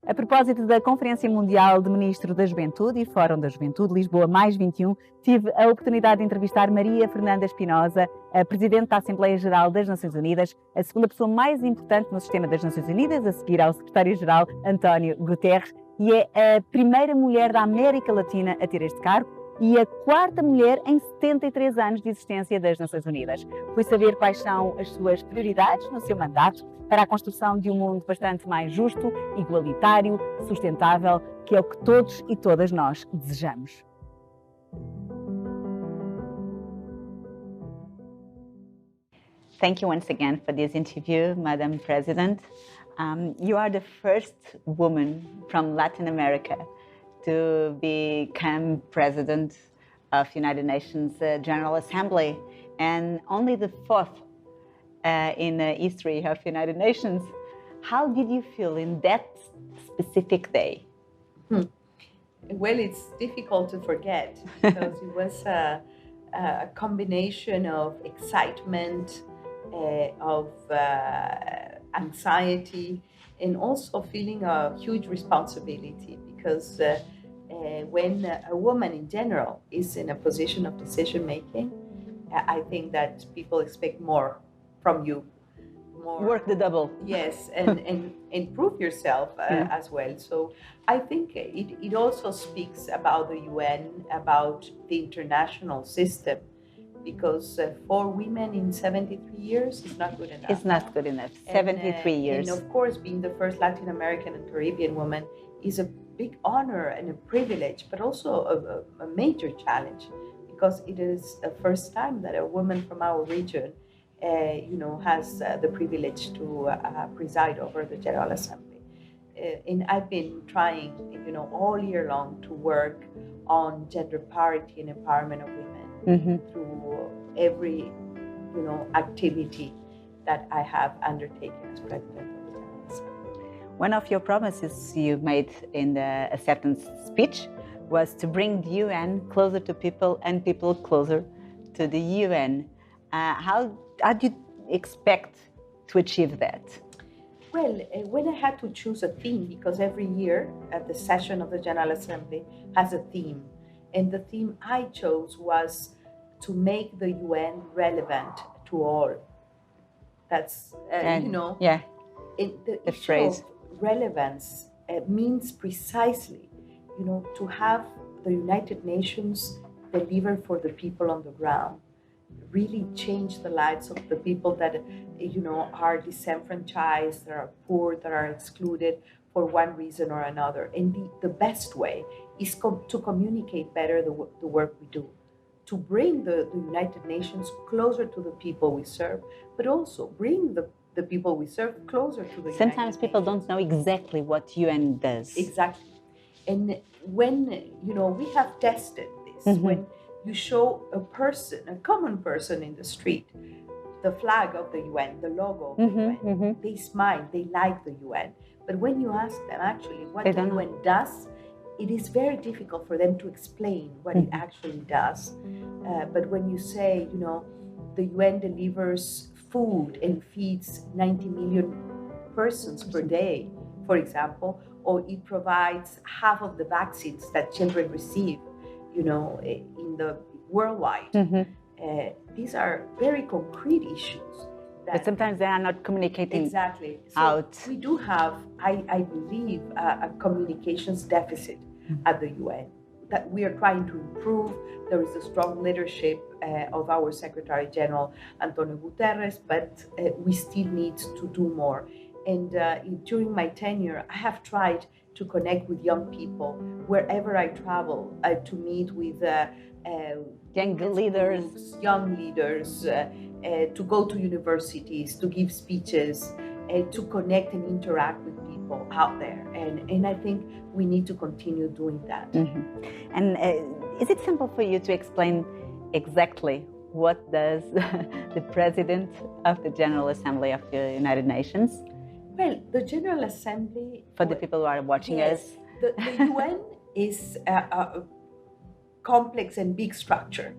A propósito da Conferência Mundial de Ministros da Juventude e Fórum da Juventude Lisboa +21, tive a oportunidade de entrevistar Maria Fernanda Espinosa, a Presidente da Assembleia Geral das Nações Unidas, a segunda pessoa mais importante no sistema das Nações Unidas, a seguir ao Secretário-Geral António Guterres, e é a primeira mulher da América Latina a ter este cargo e a quarta mulher em 73 anos de existência das Nações Unidas. Fui saber quais são as suas prioridades no seu mandato para a construção de um mundo bastante mais justo, igualitário, sustentável, que é o que todos e todas nós desejamos. Thank you once again for this interview, Madam President. You are the first woman from Latin America to become President of United Nations General Assembly, and only the fourth in the history of United Nations. How did you feel in that specific day? Well, it's difficult to forget because it was a combination of excitement, of anxiety, and also feeling a huge responsibility because when a woman in general is in a position of decision making, I think that people expect more from you. More, work the double. Yes, and prove yourself as well. So I think it also speaks about the UN, about the international system, because for women in 73 years is not good enough. It's not good enough. 73 years. And of course, being the first Latin American and Caribbean woman is a big honor and a privilege, but also a major challenge, because it is the first time that a woman from our region has the privilege to preside over the General Assembly. And I've been trying, all year long to work on gender parity and empowerment of women through every, activity that I have undertaken as President of the General Assembly. One of your promises you made in the acceptance speech was to bring the UN closer to people and people closer to the UN. How do you expect to achieve that? Well, when I had to choose a theme, because every year at the session of the General Assembly has a theme, and the theme I chose was to make the UN relevant to all. That's, yeah, the issue phrase. of relevance means precisely, to have the United Nations deliver for the people on the ground, really change the lives of the people that, are disenfranchised, that are poor, that are excluded for one reason or another. And the best way is to communicate better the work we do, to bring the United Nations closer to the people we serve, but also bring the people we serve closer to the Sometimes United people Nations. don't know exactly what UN does. Exactly. And when, we have tested this, when you show a person, a common person in the street, the flag of the UN, the logo of the UN, they smile, they like the UN. But when you ask them actually what the UN does, it is very difficult for them to explain what it actually does. But when you say, the UN delivers food and feeds 90 million persons per day, for example, or it provides half of the vaccines that children receive, in the worldwide. These are very concrete issues. But sometimes they are not communicating exactly out. So we do have, I believe, a communications deficit at the UN that we are trying to improve. There is a strong leadership of our Secretary General Antonio Guterres, but we still need to do more. And during my tenure, I have tried to connect with young people wherever I travel, to meet with young leaders, to go to universities, to give speeches, to connect and interact with people out there. And I think we need to continue doing that. And is it simple for you to explain exactly what does the President of the General Assembly of the United Nations? Well, the General Assembly... For the people who are watching us. The UN is a complex and big structure.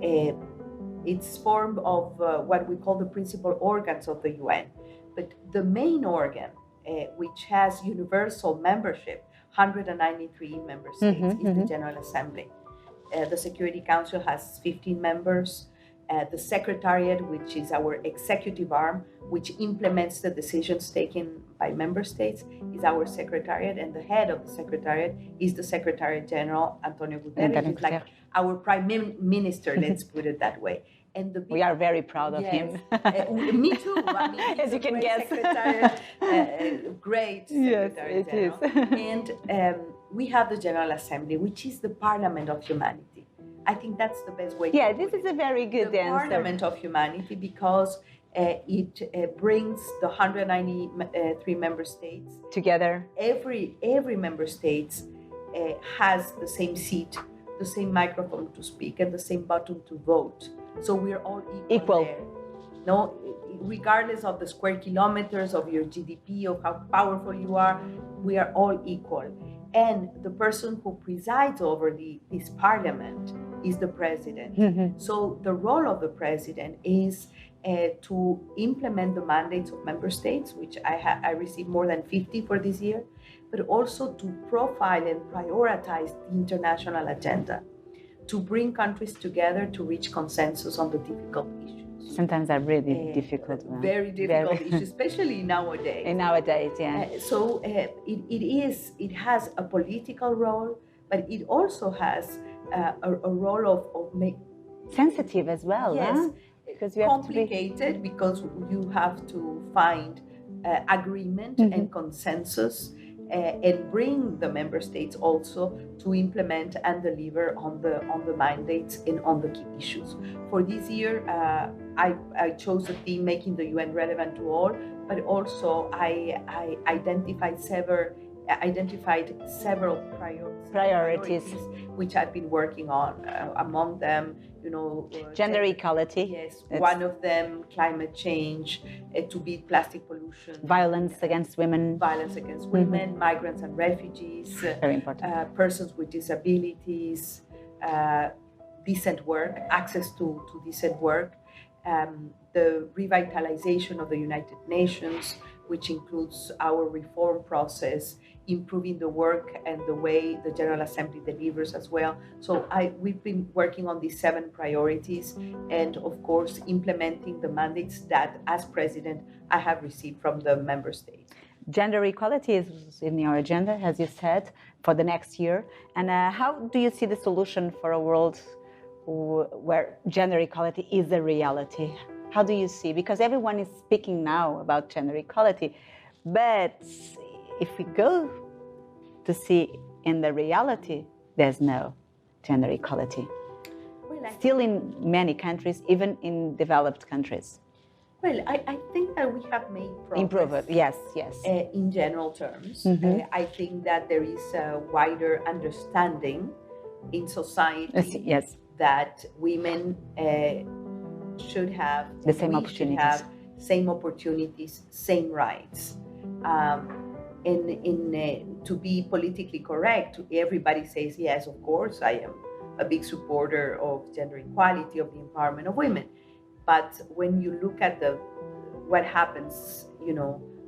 It's formed of what we call the principal organs of the UN. But the main organ which has universal membership, 193 member states, is the General Assembly. The Security Council has 15 members. The Secretariat, which is our executive arm, which implements the decisions taken by member states, is our Secretariat, and the head of the Secretariat is the Secretary General, Antonio Guterres, who's like our Prime Minister, let's put it that way. And we are very proud of him. Me too. I mean, as you can guess. Great Secretary General. And we have the General Assembly, which is the Parliament of Humanity. I think that's the best way to put it. This is a very good the answer. Parliament of Humanity, because it brings the 193 member states together. Every member state has the same seat, the same microphone to speak, and the same button to vote. So we're all equal there. No, regardless of the square kilometers, of your GDP, of how powerful you are, we are all equal. And the person who presides over this parliament is the president. So the role of the president is to implement the mandates of member states, which I received more than 50 for this year, but also to profile and prioritize the international agenda, to bring countries together to reach consensus on the difficult issues. Sometimes they're really difficult. Very difficult issues, especially nowadays. Nowadays, So it has a political role, but it also has a role of sensitive as well. Yes, huh? Because you complicated, because you have to find agreement and consensus. And bring the member states also to implement and deliver on the mandates and on the key issues. For this year, I chose the theme making the UN relevant to all, but also I identified several priorities which I've been working on. Among them, gender equality. Yes, one of them, climate change, to beat plastic pollution. Violence against women. Migrants and refugees. Very important. Persons with disabilities, decent work, access to decent work. The revitalization of the United Nations, which includes our reform process, improving the work and the way the General Assembly delivers as well. So we've been working on these 7 priorities, and of course implementing the mandates that, as president, I have received from the member states. Gender equality is in your agenda, as you said, for the next year. And how do you see the solution for a world where gender equality is a reality? How do you see? Because everyone is speaking now about gender equality, but if we go to see in the reality, there's no gender equality. Still in many countries, even in developed countries. Well, I think that we have made progress. Improved, yes. In general terms, I think that there is a wider understanding in society that women should have the same opportunities. Same opportunities, same rights. To be politically correct, everybody says, yes, of course, I am a big supporter of gender equality, of the empowerment of women. But when you look at what happens,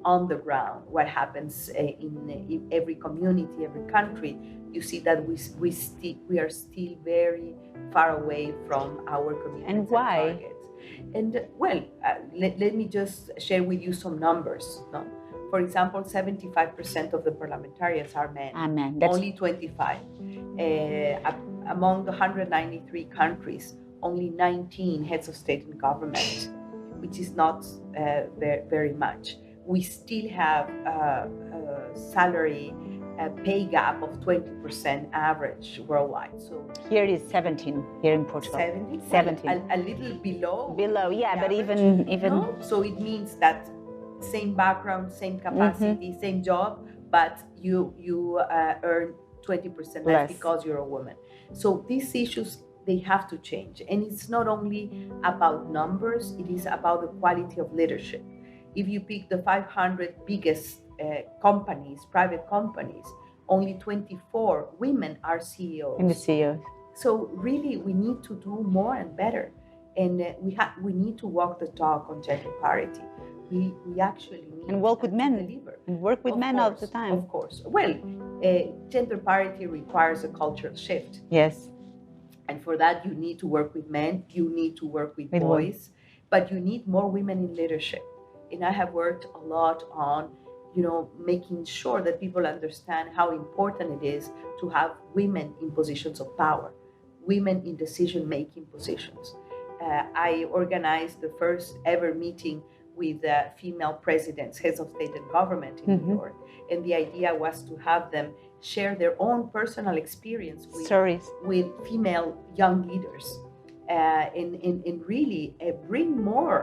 on the ground, what happens in every community, every country, you see that we are still very far away from our communities. And why? Targets. And well, let me just share with you some numbers. No? For example, 75% of the parliamentarians are men. Only 25. Among the 193 countries, only 19 heads of state and government, which is not very much. We still have a salary pay gap of 20% average worldwide. So here it is 17, here in Portugal. 17? A little below. Below, yeah, but even... No? So it means that same background, same capacity, same job, but you earn 20% less because you're a woman. So these issues, they have to change. And it's not only about numbers, it is about the quality of leadership. If you pick the 500 biggest companies, private companies, only 24 women are CEOs. In the CEOs. So really, we need to do more and better. And we need to walk the talk on gender parity. We actually need and work with men deliver. And work with men all the time. Of course. Well, gender parity requires a cultural shift. Yes. And for that, you need to work with men, you need to work with boys, but you need more women in leadership. And I have worked a lot on, making sure that people understand how important it is to have women in positions of power, women in decision-making positions. I organized the first ever meeting with female presidents, heads of state and government in New York. And the idea was to have them share their own personal experience with female young leaders and really bring more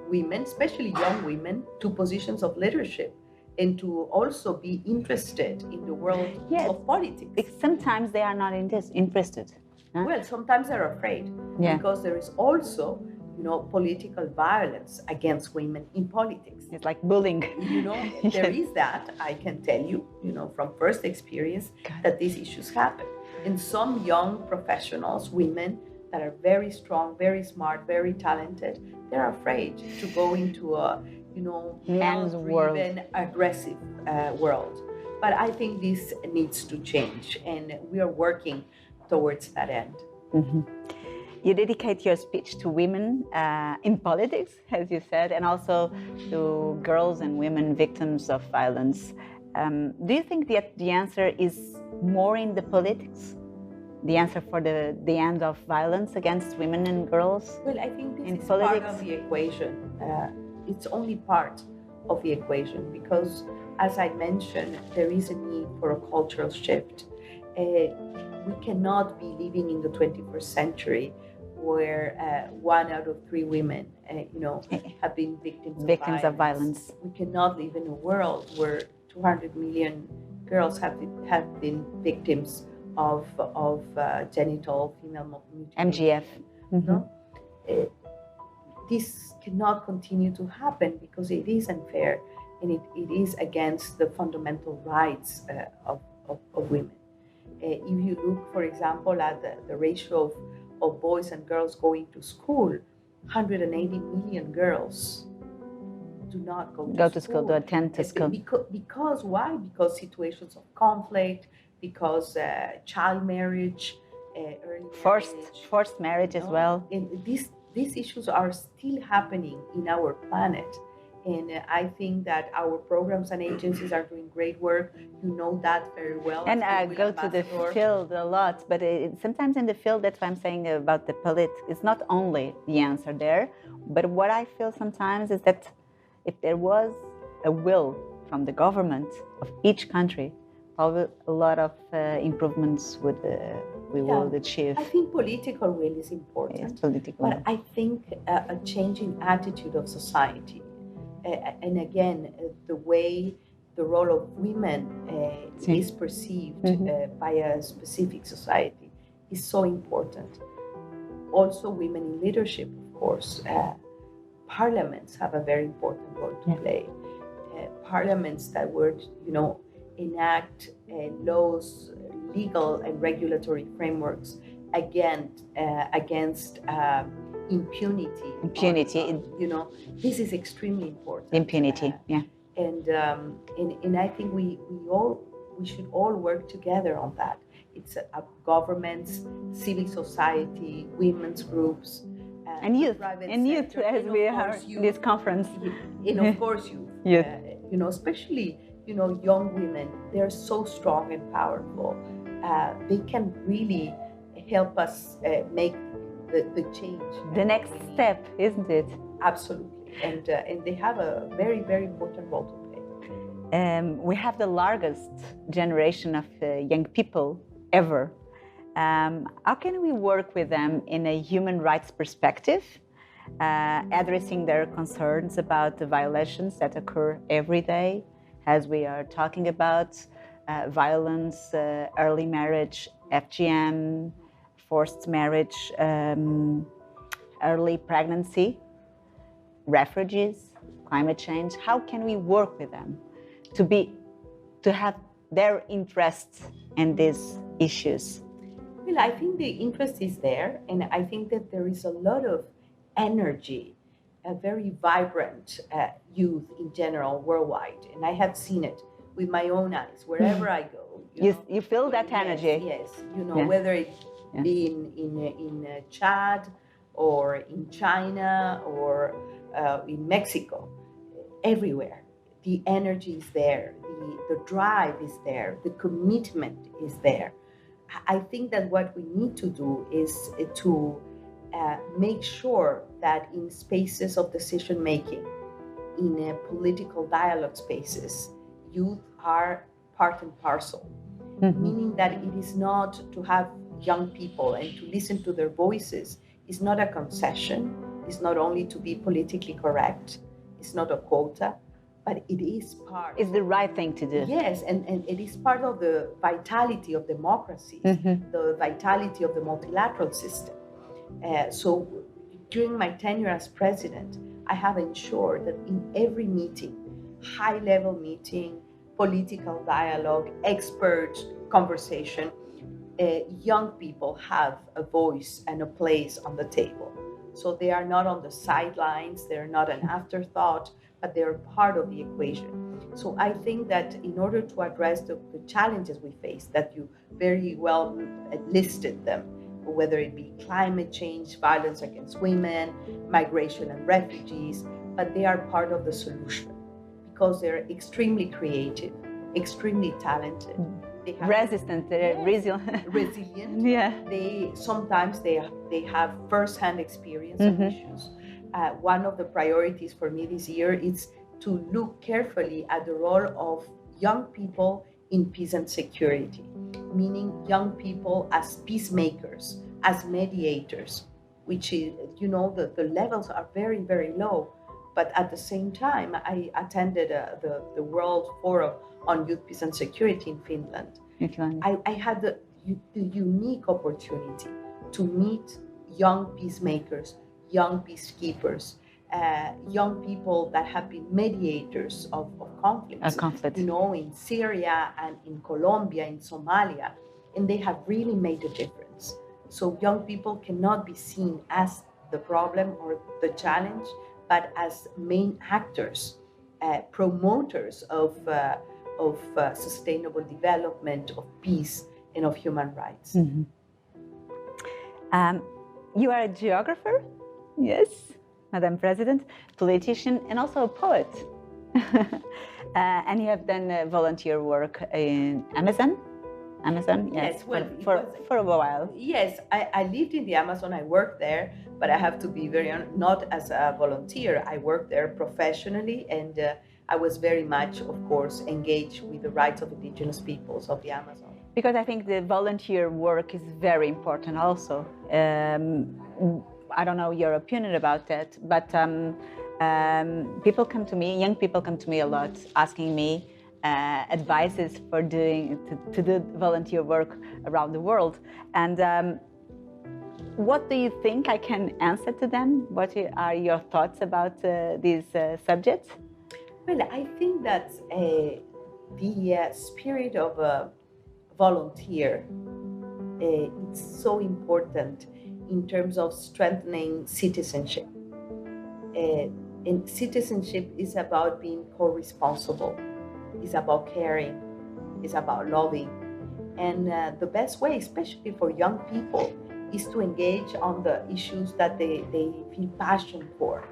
women, especially young women, to positions of leadership and to also be interested in the world of politics. Sometimes they are not interested. Huh? Well, sometimes they're afraid because there is also political violence against women in politics. It's like bullying. There is that, I can tell you, from first experience, that these issues happen. And some young professionals, women that are very strong, very smart, very talented, they're afraid to go into a, man's world, aggressive world. But I think this needs to change, and we are working towards that end. Mm-hmm. You dedicate your speech to women in politics, as you said, and also to girls and women victims of violence. Do you think that the answer is more in the politics? The answer for the end of violence against women and girls? Well, I think this is politics? Part of the equation. It's only part of the equation because, as I mentioned, there is a need for a cultural shift. We cannot be living in the 21st century where 1 out of 3 women, have been victims of violence. We cannot live in a world where 200 million girls have been victims of genital female mutilation. MGF. Mm-hmm. No? This cannot continue to happen because it is unfair and it is against the fundamental rights of women. If you look, for example, at the ratio of boys and girls going to school, 180 million girls do not go to school. Do attend to school. Because why? Because situations of conflict, because child marriage, early forced marriage as well. And these issues are still happening in our planet. And I think that our programs and agencies are doing great work. You know that very well. And I go to the field a lot, but sometimes in the field, that's what I'm saying about the politics. It's not only the answer there, but what I feel sometimes is that if there was a will from the government of each country, probably a lot of improvements would achieve. I think political will is important. Yes, political. But I think a changing attitude of society. And again, the way the role of women is perceived by a specific society is so important. Also, women in leadership, of course. Parliaments have a very important role to play. Parliaments that would, enact laws, legal and regulatory frameworks against impunity. This is extremely important. Impunity, And I think we should all work together on that. It's governments, civil society, women's groups, and youth, as we are in this conference. And of course, youth. Especially young women. They're so strong and powerful. They can really help us make the change. The next step, isn't it? Absolutely. And they have a very, very important role to play. We have the largest generation of young people ever. How can we work with them in a human rights perspective, addressing their concerns about the violations that occur every day, as we are talking about violence, early marriage, FGM, forced marriage, early pregnancy, refugees, climate change? How can we work with them to have their interest in these issues? Well, I think the interest is there, and I think that there is a lot of energy a very vibrant youth in general worldwide, and I have seen it with my own eyes wherever I go. You feel that energy. Yes, whether it be in Chad or in China or in Mexico, everywhere. The energy is there, the drive is there, the commitment is there. I think that what we need to do is to make sure that in spaces of decision making, in political dialogue spaces, youth are part and parcel, meaning that it is not to have young people and to listen to their voices is not a concession, it's not only to be politically correct, it's not a quota, but it is part. It's the right thing to do. Yes, and it is part of the vitality of democracies, the vitality of the multilateral system. So during my tenure as president, I have ensured that in every meeting, high-level meeting, political dialogue, expert conversation, young people have a voice and a place on the table. So they are not on the sidelines, they're not an afterthought, but they're part of the equation. So I think that in order to address the challenges we face, that you very well listed them, whether it be climate change, violence against women, migration and refugees, but they are part of the solution because they're extremely creative, extremely talented. They have resistant, resilient. Yeah. Sometimes they have first-hand experience of issues. One of the priorities for me this year is to look carefully at the role of young people in peace and security, meaning young people as peacemakers, as mediators, which is, the levels are very, very low. But at the same time, I attended the World Forum on Youth, Peace and Security in Finland. I had the unique opportunity to meet young peacemakers, young peacekeepers, young people that have been mediators of conflicts. In Syria and in Colombia, in Somalia, and they have really made a difference. So young people cannot be seen as the problem or the challenge, but as main actors, promoters of sustainable development, of peace, and of human rights. You are a geographer? Yes, Madam President, politician, and also a poet. And you have done volunteer work in Amazon? Yes, for a while. Yes, I lived in the Amazon, I worked there, but I have to be very honest, not as a volunteer. I worked there professionally, and I was very much, of course, engaged with the rights of indigenous peoples of the Amazon. Because I think the volunteer work is very important also. I don't know your opinion about that, but people come to me, young people come to me a lot, asking me advices for to do volunteer work around the world. And what do you think I can answer to them? What are your thoughts about these subjects? Well, I think that the spirit of a volunteer it's so important in terms of strengthening citizenship. And citizenship is about being co-responsible. It's about caring. It's about loving. And the best way, especially for young people, is to engage on the issues that they feel passion for.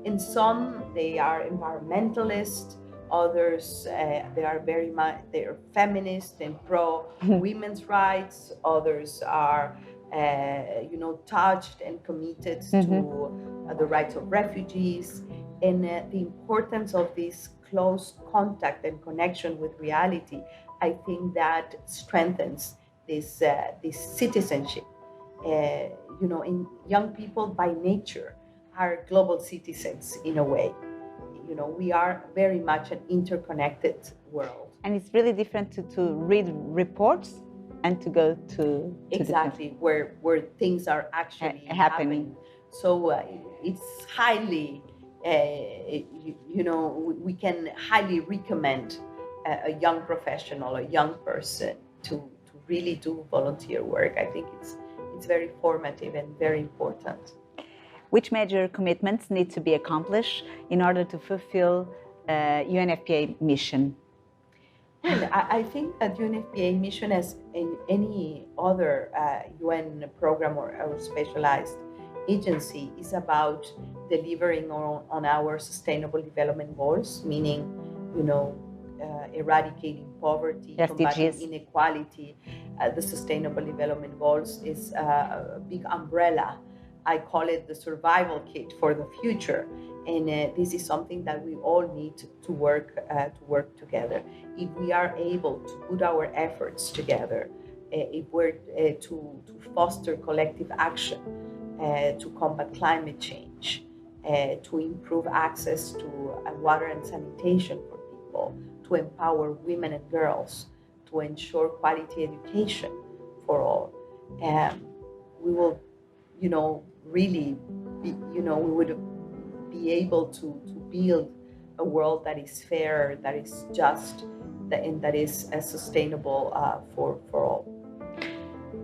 In some, they are environmentalists. Others, they're feminist and pro women's rights. Others are, touched and committed to the rights of refugees. And the importance of this close contact and connection with reality, I think that strengthens this citizenship. In young people by nature are global citizens in a way. We are very much an interconnected world. And it's really different to read reports and to go to exactly where things are actually happening. So it's highly, we can highly recommend a young professional, a young person to really do volunteer work. I think it's very formative and very important. which major commitments need to be accomplished in order to fulfill UNFPA mission? Well, I think that UNFPA mission, as in any other UN program or specialized agency, is about delivering on our sustainable development goals, meaning, eradicating poverty, combating inequality. The sustainable development goals is a big umbrella. I call it the survival kit for the future. And this is something that we all need to work together. If we are able to put our efforts together, if we're to foster collective action, to combat climate change, to improve access to water and sanitation for people, to empower women and girls, to ensure quality education for all, we will, really be, we would be able to build a world that is fair, that is just, and that is sustainable for all.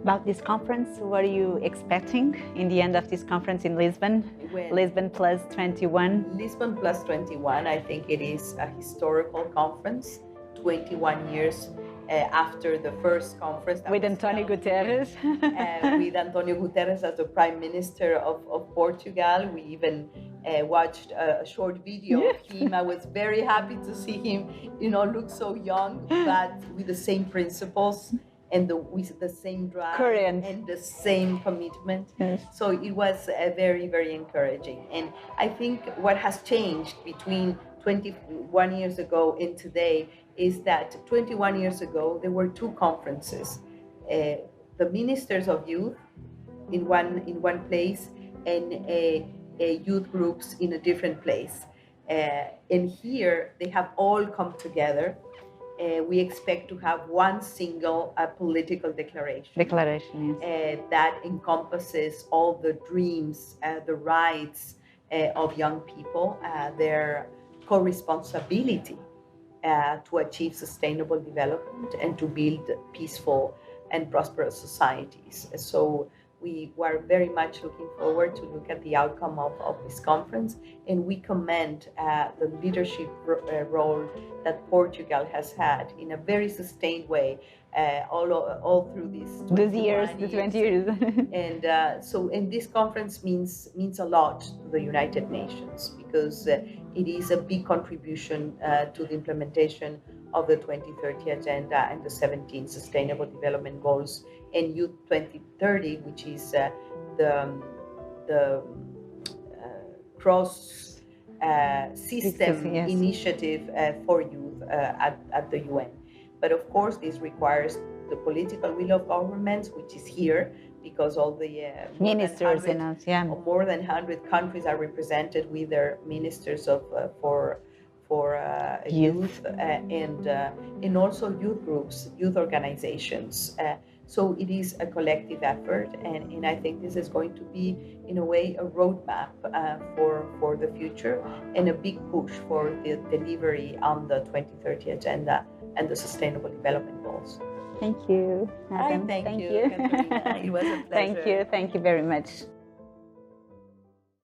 About this conference, what are you expecting in the end of this conference in Lisbon? Lisbon plus 21? Lisbon plus 21, I think it is a historical conference, 21 years after the first conference. With Antonio Guterres. With Antonio Guterres as the Prime Minister of Portugal. We even watched a short video of him. I was very happy to see him, look so young, but with the same principles and with the same drive and the same commitment. Yes. So it was very, very encouraging. And I think what has changed between 21 years ago and today is that 21 years ago, there were two conferences. The ministers of youth in one place and youth groups in a different place. And here, they have all come together. We expect to have one single political declaration. Yes. That encompasses all the dreams, the rights of young people, their co-responsibility to achieve sustainable development and to build peaceful and prosperous societies. So we were very much looking forward to look at the outcome of this conference, and we commend the leadership role that Portugal has had in a very sustained way all through these 20 years. And this conference means a lot to the United Nations, because it is a big contribution to the implementation of the 2030 Agenda and the 17 Sustainable Development Goals and Youth 2030, which is the cross system initiative for youth at the UN. But of course, this requires the political will of governments, which is here, because all the ministers more than 100 countries are represented with their ministers for youth and also youth groups, youth organizations. So it is a collective effort, and I think this is going to be, in a way, a roadmap for the future and a big push for the delivery on the 2030 Agenda and the Sustainable Development Goals. Thank you, Madam. Thank you, Catarina. It was a pleasure. Thank you very much.